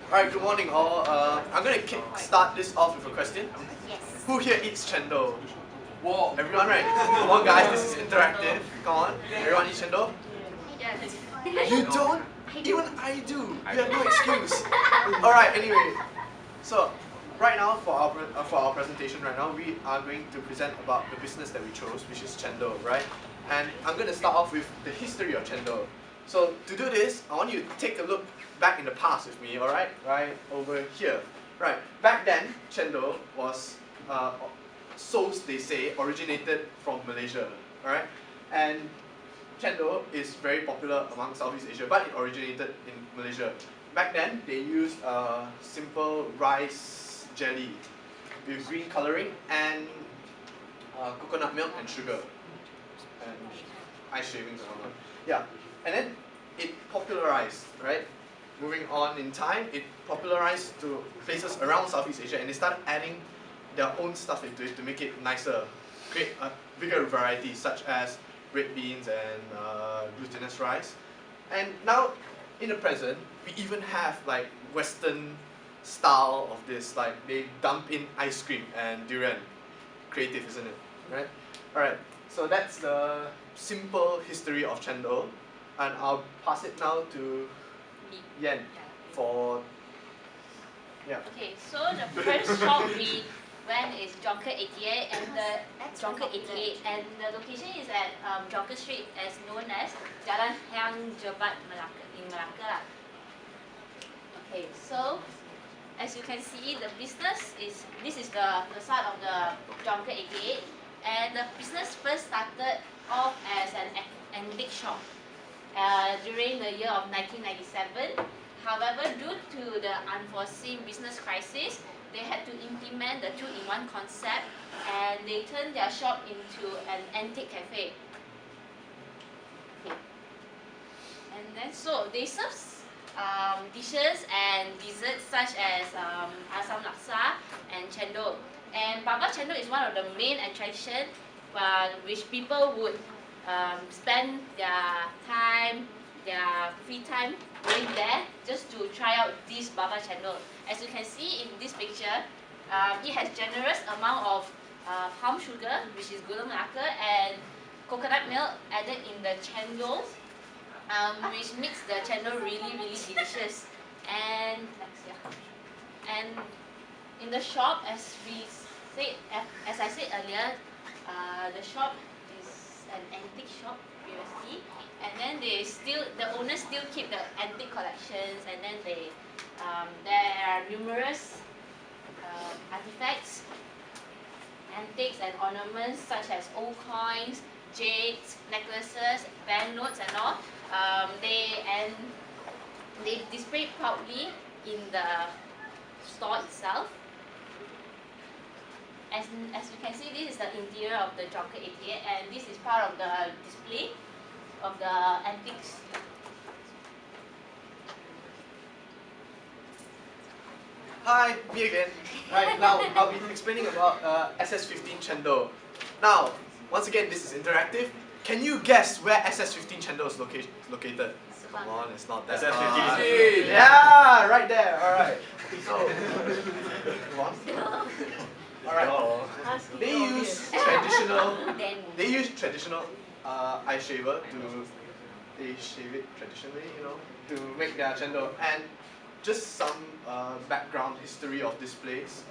Alright, good morning all. I'm going to start this off with a question. Yes. Who here eats Cendol? Whoa, everyone, right? Come on guys, this is interactive. Come on, everyone eats Cendol? You don't? Even I do. You have no excuse. Alright, anyway. So, right now for our presentation right now, we are going to present about the business that we chose, which is Cendol, right? And I'm going to start off with the history of Cendol. So to do this, I want you to take a look back in the past with me, alright? Right over here. Right, back then, Cendol was, so they say, originated from Malaysia, alright? And Cendol is very popular among Southeast Asia, but it originated in Malaysia. Back then, they used simple rice jelly with green coloring and coconut milk and sugar and ice shavings and whatnot. Yeah, and then it popularized, right? Moving on in time, it popularized to places around Southeast Asia, and they started adding their own stuff into it to make it nicer, create a bigger variety, such as red beans and glutinous rice. And now, in the present, we even have like Western style of this, like they dump in ice cream and durian. Creative, isn't it? Right? Alright, so that's the simple history of Cendol, and I'll pass it now to Yen for Okay, so the first shop we went is Jonker 88, and the Jonker 88, and the location is at Jonker Street, as known as Jalan Hang Jebat Melaka in Melaka. Okay, so as you can see, the business is this is the side of the Jonker 88, and the business first started off as an antique shop during the year of 1997. However, due to the unforeseen business crisis, they had to implement the two-in-one concept, and they turned their shop into an antique cafe. Okay. And then so they serve dishes and desserts such as asam laksa and cendol. And baba cendol is one of the main attraction which people would spend their time, their free time going there just to try out this baba cendol. As you can see in this picture, it has generous amount of palm sugar, which is gula melaka, and coconut milk added in the cendol, which makes the cendol really delicious. And in the shop, as I said earlier, the shop is an antique shop previously, and then the owners still keep the antique collections, and then there are numerous artifacts, antiques and ornaments such as old coins, jades, necklaces, banknotes and all. They display proudly in the store itself. As you can see, this is the interior of the Jonker 88, and this is part of the display of the antiques. Hi, me again. Right, now I'll be explaining about SS15 Cendol. Now, once again, this is interactive. Can you guess where SS15 Cendol is located? Come on, it's not that hard. Yeah, right there. Alright. So, come on. Alright. They use traditional ice shaver they shave it traditionally, to make their cendol. And just some background history of this place.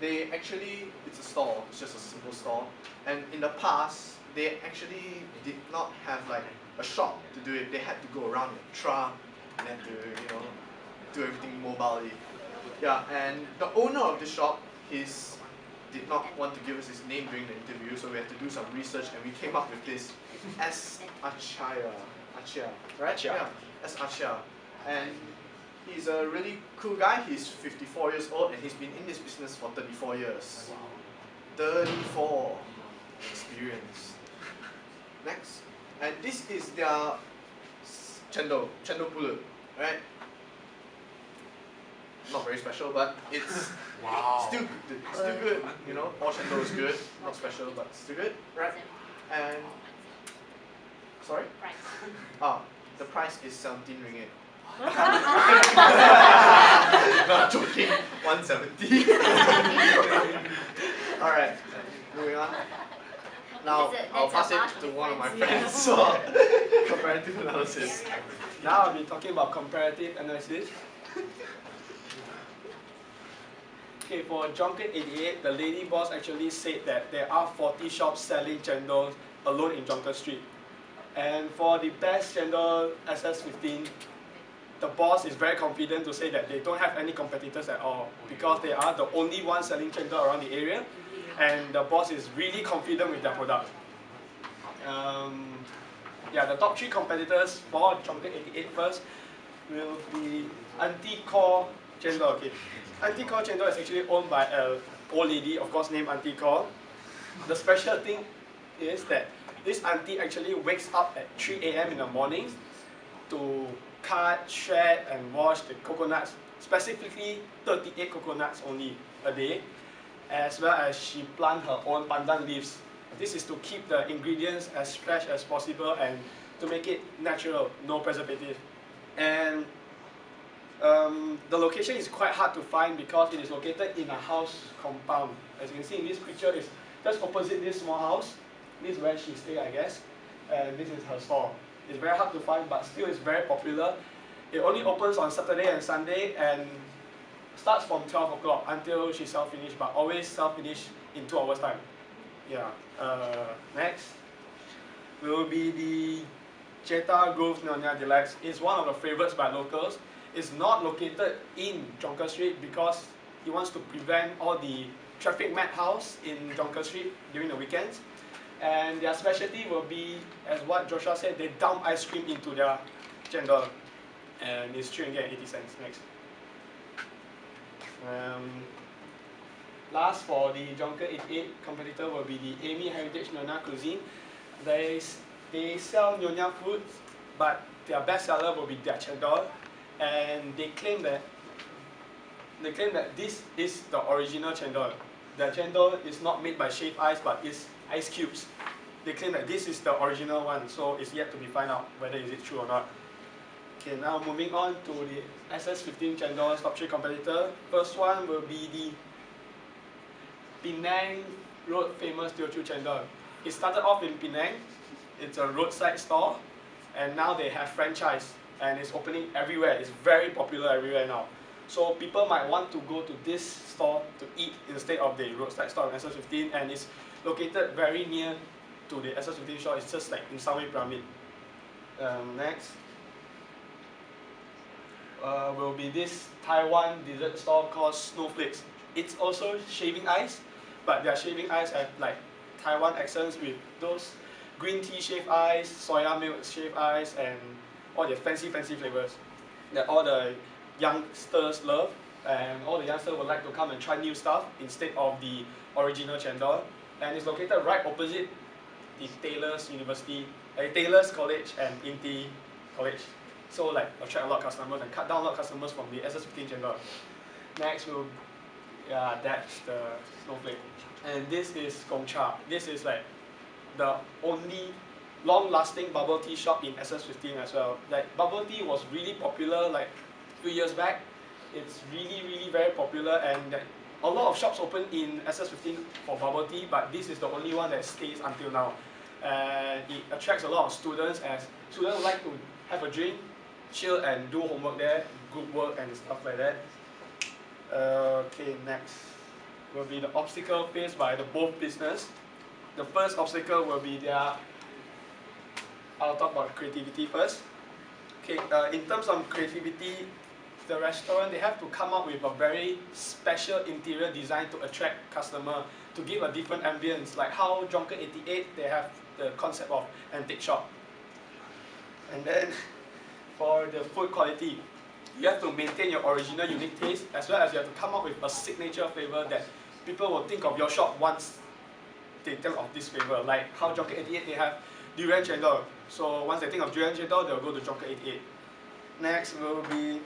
It's a stall, it's just a simple stall. And in the past, they actually did not have like a shop to do it. They had to go around in a truck and had to, do everything mobilely. Yeah, and the owner of the shop did not want to give us his name during the interview, so we had to do some research, and we came up with this S. Achia, right? Yeah, S. Achia. And he's a really cool guy. He's 54 years old, and he's been in this business for 34 years. 34 experience. Next. And this is their cendol pulut, right? Not very special, but it's still good, All cendol is good, not special, but still good, right? And sorry? Price. The price is 17 ringgit. Not joking. 170. Alright, moving on. Now, I'll pass it to one of my friends. So, comparative analysis. Now I'll be talking about comparative analysis. Okay, for Junket 88, the lady boss actually said that there are 40 shops selling cendol alone in Jonker Street. And for the best cendol SS15, the boss is very confident to say that they don't have any competitors at all because they are the only ones selling cendol around the area, and the boss is really confident with their product. Yeah, the top 3 competitors for Junket 88 first will be Auntie Khor Cendol. Okay. Auntie Khor Cendol is actually owned by an old lady, of course named Auntie Khor. The special thing is that this auntie actually wakes up at 3 AM in the morning to cut, shred and wash the coconuts, specifically 38 coconuts only a day, as well as she plant her own pandan leaves. This is to keep the ingredients as fresh as possible and to make it natural, no preservative. And the location is quite hard to find because it is located in a house compound. As you can see in this picture, it's just opposite this small house. This is where she stays, I guess, and this is her store. It's very hard to find, but still it's very popular. It only opens on Saturday and Sunday and starts from 12 o'clock until she self-finish, but always self-finish in 2 hours time. Yeah. Next will be the Jetta Grove Nyonya Deluxe. It's one of the favorites by locals. It's not located in Jonker Street because he wants to prevent all the traffic madhouse in Jonker Street during the weekends. And their specialty will be, as what Joshua said, they dump ice cream into their cendol. And it's 3.80 cents. Next. Last for the Jonker 88 competitor will be the Amy Heritage Nyonya Cuisine. They sell Nyonya food, but their best seller will be their cendol. And they claim that this is the original cendol. The cendol is not made by shaved ice, but is ice cubes. They claim that this is the original one, so it's yet to be found out whether is it true or not. Okay, now moving on to the SS15 cendol top 3 competitor. First one will be the Penang Road famous Teochew cendol. It started off in Penang. It's a roadside store, and now they have franchise, and it's opening everywhere. It's very popular everywhere now. So people might want to go to this store to eat instead of the roadside store in SS15, and it's located very near to the SS15 shop. It's just like in Sunway Pyramid. Next will be this Taiwan dessert store called Snowflakes. It's also shaving ice, but their shaving ice have like Taiwan accents with those green tea shaved ice, soya milk shaved ice, and all the fancy flavors that all the youngsters love, and all the youngsters would like to come and try new stuff instead of the original cendol. And it's located right opposite the Taylor's College and Inti College. So like attract a lot of customers and cut down a lot of customers from the SS15 cendol. Next will, yeah, that's the Snowflake. And this is Gongcha. This is like the only long-lasting bubble tea shop in SS15 as well. Like bubble tea was really popular like a few years back. It's really very popular, and a lot of shops open in SS15 for bubble tea, but this is the only one that stays until now. And it attracts a lot of students, as students like to have a drink, chill and do homework there, group work and stuff like that. Okay, next will be the obstacle faced by the both business. The first obstacle will be I'll talk about creativity first. Okay, in terms of creativity, the restaurant, they have to come up with a very special interior design to attract customer, to give a different ambience, like how Jonker 88, they have the concept of antique shop. And then for the food quality, you have to maintain your original unique taste, as well as you have to come up with a signature flavor that people will think of your shop once they think of this flavor. Like how Jonker 88, they have durian cendol. So once they think of durian cendol, they'll go to Jonker 88. Next will be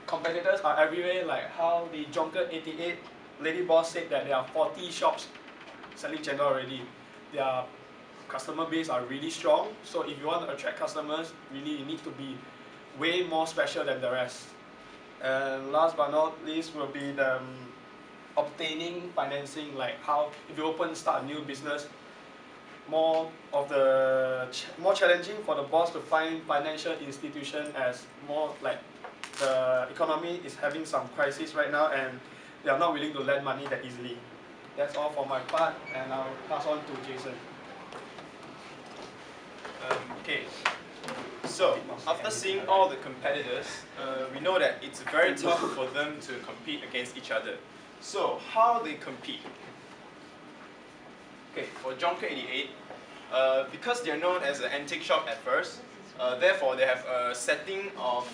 competitors are everywhere, like how the Jonker 88 lady boss said that there are 40 shops selling cendol already. Their customer base are really strong, so if you want to attract customers, really you need to be way more special than the rest. And last but not least will be the obtaining financing, like how if you start a new business, more challenging for the boss to find financial institution, as more like the economy is having some crisis right now and they are not willing to lend money that easily. That's all for my part, and I'll pass on to Jason. Okay, so after seeing all the competitors, we know that it's very tough for them to compete against each other. So how they compete? Okay, for Jonker 88, because they're known as an antique shop at first, therefore they have a setting of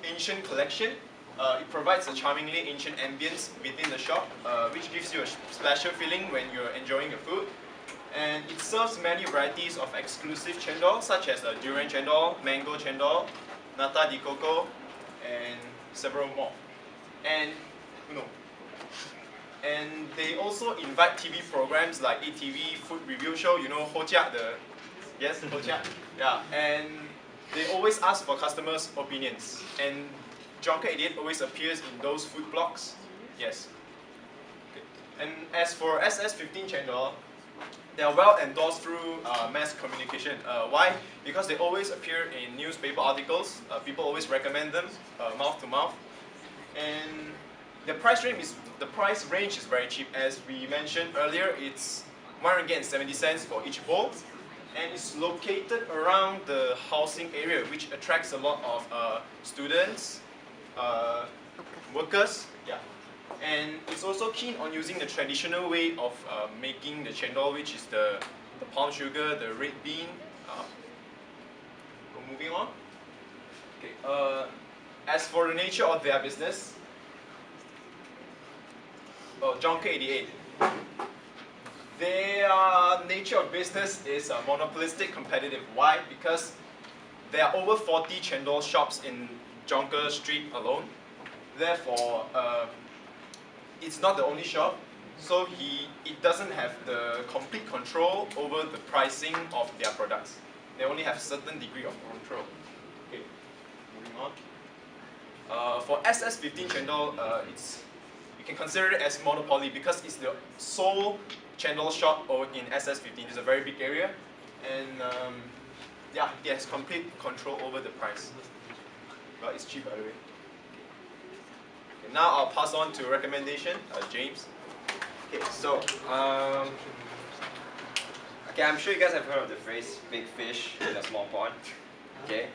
ancient collection. It provides a charmingly ancient ambience within the shop, which gives you a special feeling when you're enjoying your food. And it serves many varieties of exclusive cendol, such as durian cendol, mango cendol, nata de coco, and several more. And and they also invite TV programs like ATV Food Review Show. You know Ho Chia, yes, Ho Chia, yeah. And they always ask for customers' opinions. And Jonker 88 always appears in those food blogs. Yes. Okay. And as for SS15 cendol, they are well endorsed through mass communication. Why? Because they always appear in newspaper articles. People always recommend them, mouth to mouth. And the price range is very cheap. As we mentioned earlier, it's 170 cents for each bowl, and it's located around the housing area, which attracts a lot of students, workers. Yeah. And it's also keen on using the traditional way of making the cendol, which is the palm sugar, the red bean. Moving on. Okay. As for the nature of their business, Jonker 88. Their nature of business is monopolistic competitive. Why? Because there are over 40 cendol shops in Jonker Street alone. Therefore, it's not the only shop, so it doesn't have the complete control over the pricing of their products. They only have a certain degree of control. Okay, moving on. For SS15 cendol, you can consider it as monopoly because it's the sole cendol shop in SS15. It's a very big area, and yeah, it has complete control over the price. But it's cheap, by the way. Now I'll pass on to recommendation, James. Okay, so okay, I'm sure you guys have heard of the phrase "big fish in a small pond." Okay,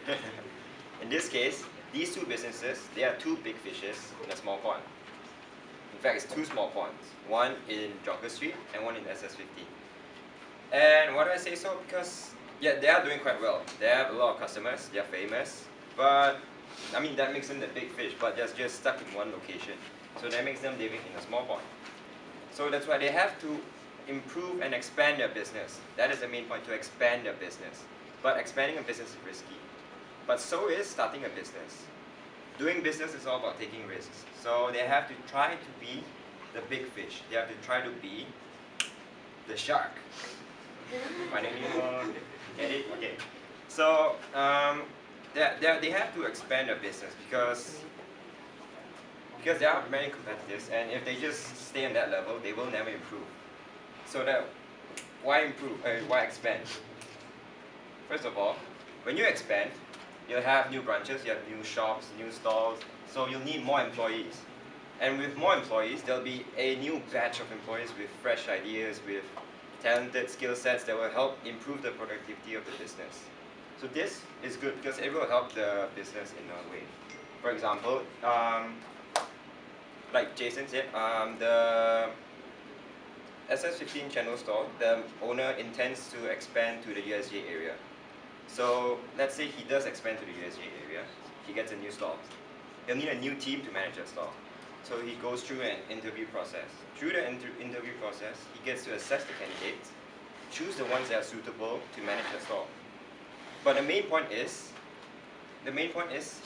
in this case, these two businesses, they are two big fishes in a small pond. In fact, it's two small ponds, one in Jonker Street and one in SS15. And why do I say so? Because yeah, they are doing quite well. They have a lot of customers. They are famous, but I mean, that makes them the big fish, but they're just stuck in one location. So that makes them living in a small pond. So that's why they have to improve and expand their business. That is the main point, to expand their business. But expanding a business is risky. But so is starting a business. Doing business is all about taking risks. So they have to try to be the big fish. They have to try to be the shark. Find any more? Get it? Okay. So, they have to expand their business because there are many competitors, and if they just stay on that level, they will never improve. So why improve? Why expand? First of all, when you expand, you'll have new branches, you have new shops, new stalls, so you'll need more employees. And with more employees, there'll be a new batch of employees with fresh ideas, with talented skill sets that will help improve the productivity of the business. So this is good because it will help the business in a way. For example, like Jason said, the SS15 channel store, the owner intends to expand to the USJ area. So let's say he does expand to the USJ area, he gets a new store. He'll need a new team to manage that store. So he goes through an interview process. Through the interview process, he gets to assess the candidates, choose the ones that are suitable to manage the store. But the main point is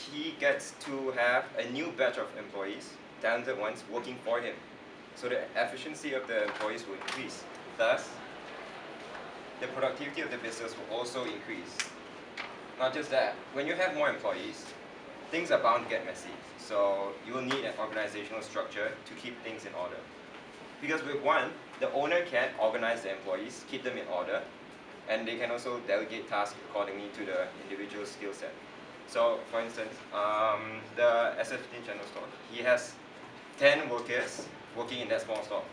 he gets to have a new batch of employees, talented ones, working for him. So the efficiency of the employees will increase. Thus, the productivity of the business will also increase. Not just that, when you have more employees, things are bound to get messy. So you will need an organizational structure to keep things in order. Because with one, the owner can organize the employees, keep them in order, and they can also delegate tasks accordingly to the individual skill set. So, for instance, the SF15 channel store, he has 10 workers working in that small store,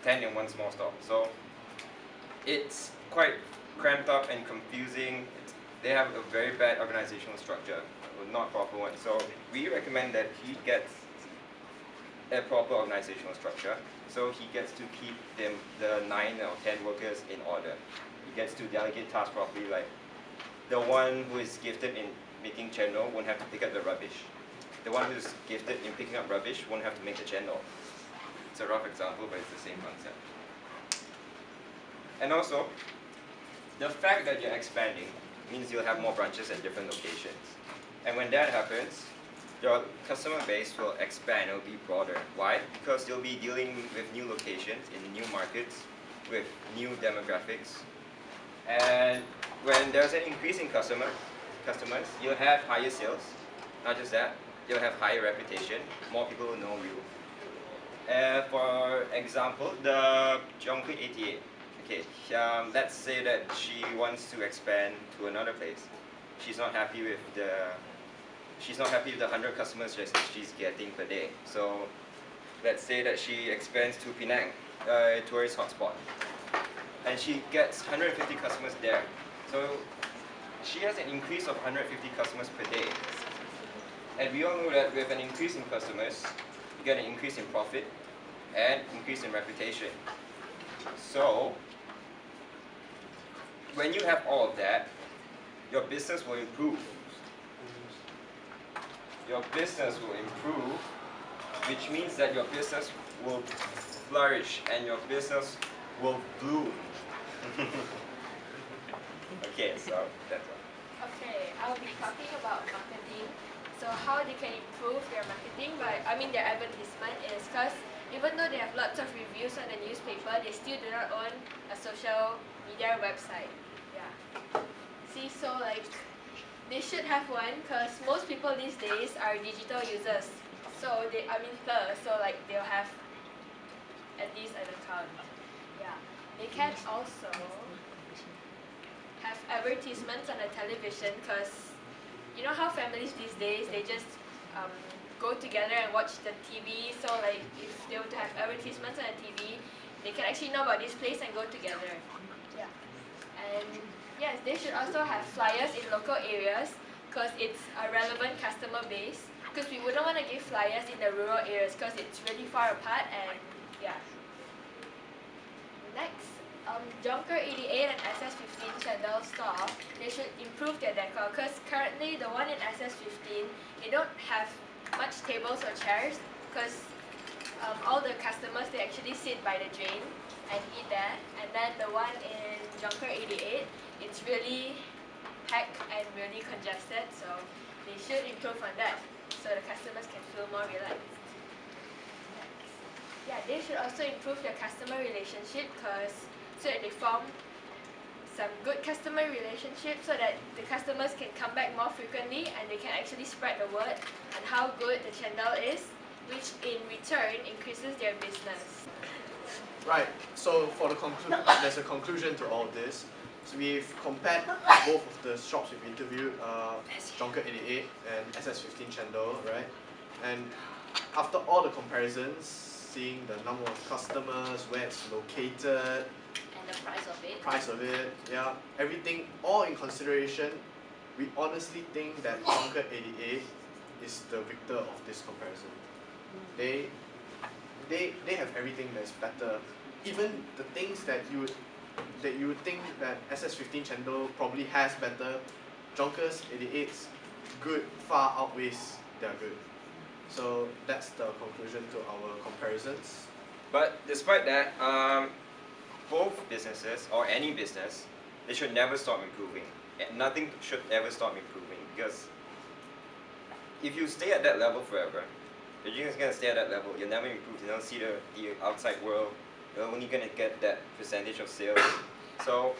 10 in one small store. So it's quite cramped up and confusing. They have a very bad organizational structure, not proper one. So we recommend that he gets a proper organizational structure. So he gets to keep them, the 9 or 10 workers in order. He gets to delegate tasks properly, like the one who is gifted in making cendol won't have to pick up the rubbish. The one who's gifted in picking up rubbish won't have to make the cendol. It's a rough example, but it's the same concept. And also, the fact that you're expanding means you'll have more branches at different locations. And when that happens, your customer base will expand, it will be broader. Why? Because you'll be dealing with new locations in new markets with new demographics. And when there's an increase in customers, you'll have higher sales. Not just that, you'll have higher reputation, more people will know you. For example, the Jonker 88. Okay, let's say that she wants to expand to another place. She's not happy with the 100 customers that she's getting per day. So let's say that she expands to Penang, a tourist hotspot, and she gets 150 customers there. So she has an increase of 150 customers per day. And we all know that with an increase in customers, you get an increase in profit and increase in reputation. So when you have all of that, your business will improve. Your business will improve, which means that your business will flourish and your business will bloom. Okay, so that's all. Okay, I'll be talking about marketing. So how they can improve their marketing, their advertisement is because even though they have lots of reviews on the newspaper, they still do not own a social media website. Yeah. See, so they should have one because most people these days are digital users. So they'll have at least an account. Yeah. They can also have advertisements on the television because you know how families these days, they just go together and watch the TV. So if they were to have advertisements on the TV, they can actually know about this place and go together. Yeah. And yes, they should also have flyers in local areas because it's a relevant customer base. Because we wouldn't want to give flyers in the rural areas because it's really far apart and yeah. Next, Jonker 88 and SS15 Cendol store, they should improve their decor because currently the one in SS15, they don't have much tables or chairs because all the customers, they actually sit by the drain and eat there. And then the one in Jonker 88, it's really packed and really congested, so they should improve on that so the customers can feel more relaxed. Yeah, they should also improve their customer relationship so that they form some good customer relationships so that the customers can come back more frequently and they can actually spread the word on how good the cendol is, which in return increases their business. Right, so for the there's a conclusion to all this. So we've compared both of the shops we've interviewed, Jonker 88 and SS15 Cendol, right? And after all the comparisons, seeing the number of customers, where it's located, And the price of it, yeah, everything, all in consideration, we honestly think that Jonker 88 is the victor of this comparison. They have everything that's better. Even the things that you would think that SS15 Cendol probably has better, Jonker's 88's good far outweighs their good. So that's the conclusion to our comparisons. But despite that, both businesses, or any business, they should never stop improving. Nothing should ever stop improving because if you stay at that level forever, you're just going to stay at that level. You'll never improve. You don't see the outside world. You're only going to get that percentage of sales. So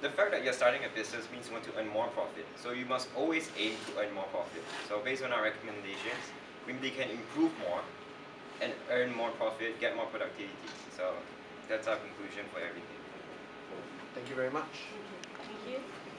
the fact that you're starting a business means you want to earn more profit. So you must always aim to earn more profit. So based on our recommendations, they can improve more and earn more profit, get more productivity. So that's our conclusion for everything. Thank you very much. Thank you.